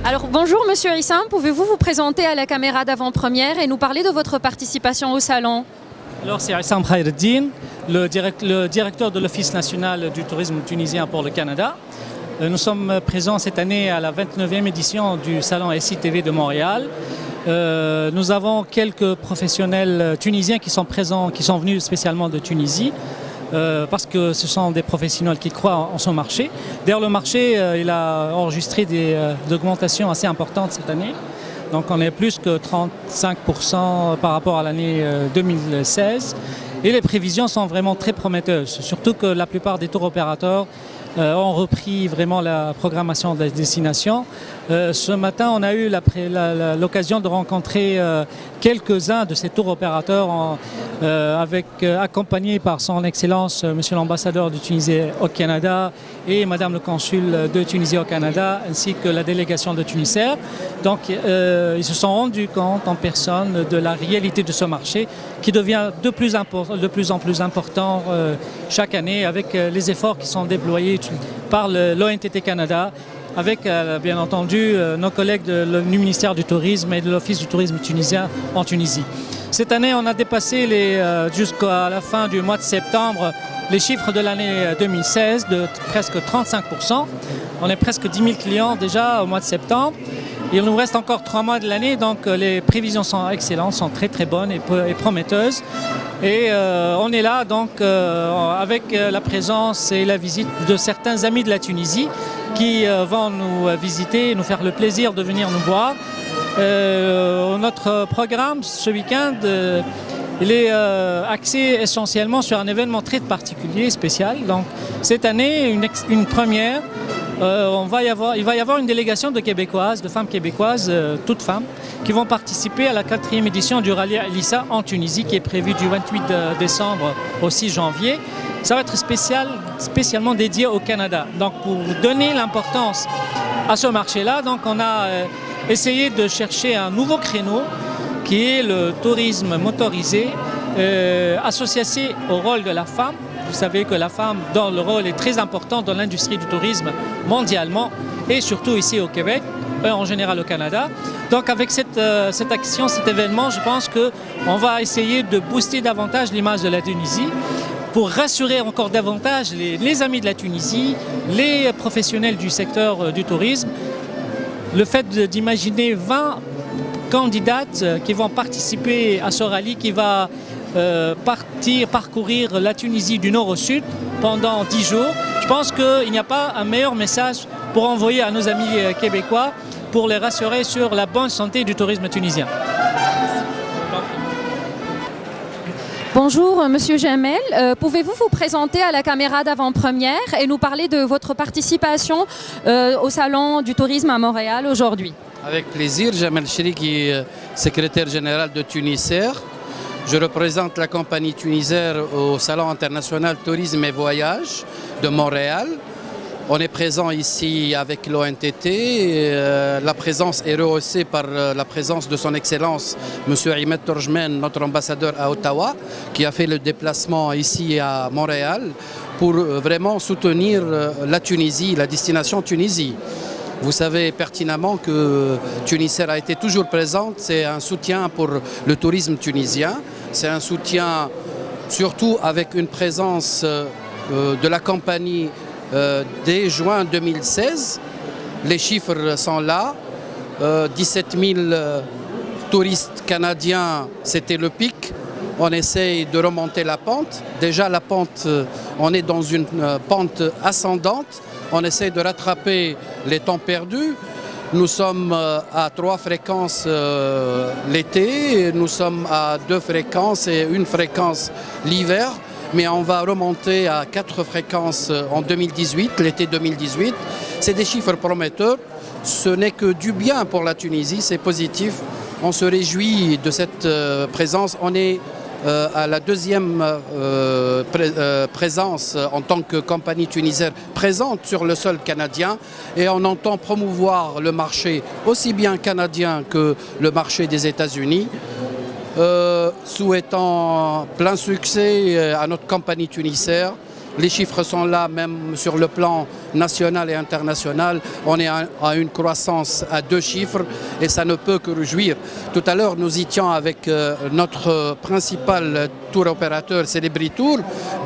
Alors bonjour Monsieur Issam, pouvez-vous vous présenter à la caméra d'avant-première et nous parler de votre participation au salon? Alors c'est Issam Khaireddin, le directeur de l'Office national du tourisme tunisien pour le Canada. Nous sommes présents cette année à la 29e édition du salon SITV de Montréal. Nous avons quelques professionnels tunisiens qui sont présents, qui sont venus spécialement de Tunisie. Parce que ce sont des professionnels qui croient en son marché. D'ailleurs, le marché, il a enregistré des augmentations assez importantes cette année. Donc, on est plus que 35% par rapport à l'année 2016. Et les prévisions sont vraiment très prometteuses. Surtout que la plupart des tours opérateurs ont repris vraiment la programmation des destinations. Ce matin, on a eu l'occasion de rencontrer quelques-uns de ces tours opérateurs accompagnés par son Excellence, Monsieur l'ambassadeur de Tunisie au Canada et Madame le consul de Tunisie au Canada, ainsi que la délégation de Tunisair. Donc, ils se sont rendus compte en personne de la réalité de ce marché qui devient de plus en plus important chaque année avec les efforts qui sont déployés par l'ONTT Canada, avec bien entendu nos collègues du ministère du Tourisme et de l'Office du tourisme tunisien en Tunisie. Cette année, on a dépassé jusqu'à la fin du mois de septembre les chiffres de l'année 2016 de presque 35%. On est presque 10 000 clients déjà au mois de septembre. Il nous reste encore 3 mois de l'année, donc les prévisions sont excellentes, sont très très bonnes et prometteuses. Et on est là donc avec la présence et la visite de certains amis de la Tunisie qui vont nous visiter et nous faire le plaisir de venir nous voir. Notre programme ce week-end, il est axé essentiellement sur un événement très particulier, spécial. Donc cette année, une première. Il va y avoir une délégation de Québécoises, de femmes québécoises, toutes femmes, qui vont participer à la 4e édition du rallye Elissa en Tunisie, qui est prévue du 28 décembre au 6 janvier. Ça va être spécialement dédié au Canada. Donc pour donner l'importance à ce marché-là, donc on a essayé de chercher un nouveau créneau qui est le tourisme motorisé, associé au rôle de la femme. Vous savez que la femme, dans le rôle, est très important dans l'industrie du tourisme mondialement et surtout ici au Québec, en général au Canada. Donc avec cette action, cet événement, je pense qu'on va essayer de booster davantage l'image de la Tunisie pour rassurer encore davantage les amis de la Tunisie, les professionnels du secteur du tourisme. Le fait d'imaginer 20 candidates qui vont participer à ce rallye qui va parcourir la Tunisie du nord au sud pendant 10 jours. Je pense qu'il n'y a pas un meilleur message pour envoyer à nos amis québécois pour les rassurer sur la bonne santé du tourisme tunisien. Bonjour Monsieur Jamel, pouvez-vous vous présenter à la caméra d'avant-première et nous parler de votre participation au Salon du tourisme à Montréal aujourd'hui? Avec plaisir, Jamel Cheriki, secrétaire général de Tunisair. Je représente la compagnie Tunisair au Salon international Tourisme et Voyage de Montréal. On est présent ici avec l'ONTT. La présence est rehaussée par la présence de son Excellence, M. Ahmed Torjmen, notre ambassadeur à Ottawa, qui a fait le déplacement ici à Montréal pour vraiment soutenir la Tunisie, la destination Tunisie. Vous savez pertinemment que Tunisair a été toujours présente. C'est un soutien pour le tourisme tunisien. C'est un soutien surtout avec une présence de la compagnie dès juin 2016. Les chiffres sont là. 17 000 touristes canadiens, c'était le pic. On essaye de remonter la pente. Déjà la pente, on est dans une pente ascendante. On essaie de rattraper les temps perdus. Nous sommes à 3 fréquences l'été, nous sommes à 2 fréquences et 1 fréquence l'hiver, mais on va remonter à 4 fréquences en 2018, l'été 2018. C'est des chiffres prometteurs. Ce n'est que du bien pour la Tunisie, c'est positif. On se réjouit de cette présence. On est à la 2e présence en tant que compagnie tunisienne présente sur le sol canadien et on entend promouvoir le marché aussi bien canadien que le marché des États-Unis. Souhaitant plein succès à notre compagnie Tunisair. Les chiffres sont là, même sur le plan national et international. On est à une croissance à 2 chiffres et ça ne peut que réjouir. Tout à l'heure, nous étions avec notre principal tour opérateur, Celebrity Tour.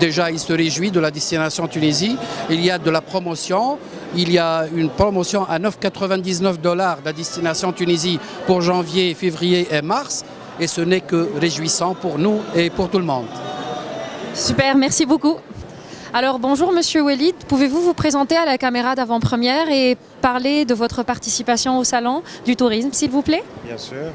Déjà, il se réjouit de la destination Tunisie. Il y a de la promotion. Il y a une promotion à 9,99 $ la destination Tunisie pour janvier, février et mars. Et ce n'est que réjouissant pour nous et pour tout le monde. Super, merci beaucoup. Alors bonjour Monsieur Walid, pouvez-vous vous présenter à la caméra d'avant-première et parler de votre participation au Salon du Tourisme, s'il vous plaît? Bien sûr.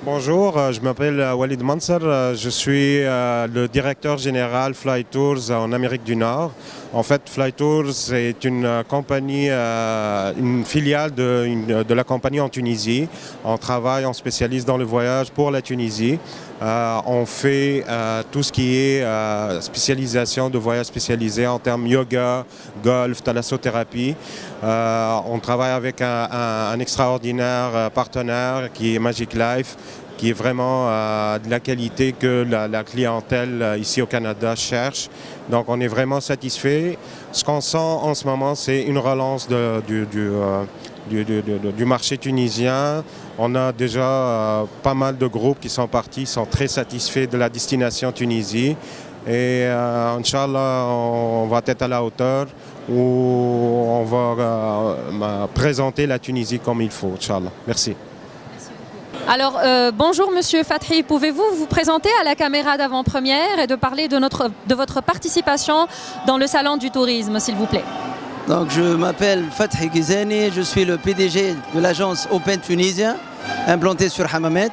Bonjour, je m'appelle Walid Manser, je suis le directeur général Fly Tours en Amérique du Nord. En fait, Fly Tours est une compagnie, une filiale de la compagnie en Tunisie. On travaille, on spécialise dans le voyage pour la Tunisie. On fait tout ce qui est spécialisation de voyage spécialisé en termes yoga, golf, thalassothérapie. On travaille avec un extraordinaire partenaire qui est Magic Life, qui est vraiment de la qualité que la clientèle ici au Canada cherche. Donc on est vraiment satisfait. Ce qu'on sent en ce moment, c'est une relance du marché tunisien. On a déjà pas mal de groupes qui sont partis, sont très satisfaits de la destination Tunisie. Et Inch'Allah, on va être à la hauteur où on va présenter la Tunisie comme il faut, Inch'Allah. Merci. Alors bonjour Monsieur Fathi, pouvez-vous vous présenter à la caméra d'avant-première et de parler de votre participation dans le Salon du Tourisme, s'il vous plaît? Donc, je m'appelle Fathi Gizani, je suis le PDG de l'agence Open Tunisien, implantée sur Hammamet.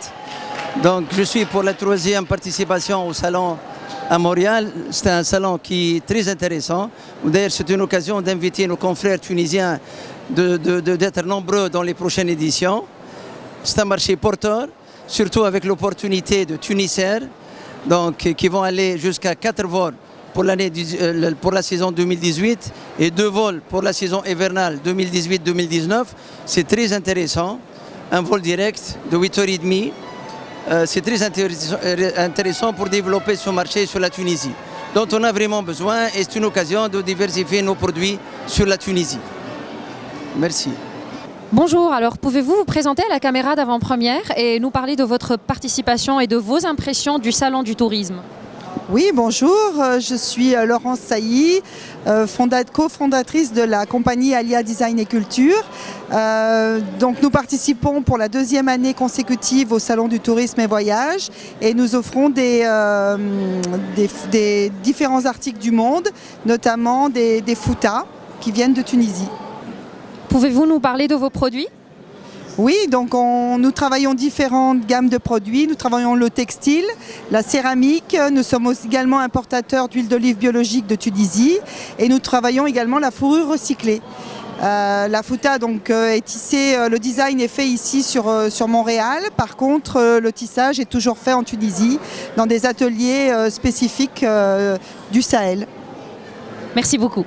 Donc, je suis pour la 3e participation au salon à Montréal. C'est un salon qui est très intéressant. D'ailleurs, c'est une occasion d'inviter nos confrères tunisiens d'être nombreux dans les prochaines éditions. C'est un marché porteur, surtout avec l'opportunité de Tunisair, donc qui vont aller jusqu'à 4 vols pour la saison 2018 et 2 vols pour la saison hivernale 2018-2019. C'est très intéressant. Un vol direct de 8h30. C'est très intéressant pour développer ce marché sur la Tunisie, dont on a vraiment besoin, et c'est une occasion de diversifier nos produits sur la Tunisie. Merci. Bonjour, alors pouvez-vous vous présenter à la caméra d'avant-première et nous parler de votre participation et de vos impressions du Salon du Tourisme? Oui, bonjour, je suis Laurence Sailly, cofondatrice de la compagnie Alia Design et Culture. Donc nous participons pour la 2e année consécutive au Salon du Tourisme et Voyage et nous offrons des différents articles du monde, notamment des foutas qui viennent de Tunisie. Pouvez-vous nous parler de vos produits? Oui, donc nous travaillons différentes gammes de produits. Nous travaillons le textile, la céramique. Nous sommes également importateurs d'huile d'olive biologique de Tunisie et nous travaillons également la fourrure recyclée. La fouta donc est tissée, le design est fait ici sur Montréal. Par contre, le tissage est toujours fait en Tunisie dans des ateliers spécifiques du Sahel. Merci beaucoup.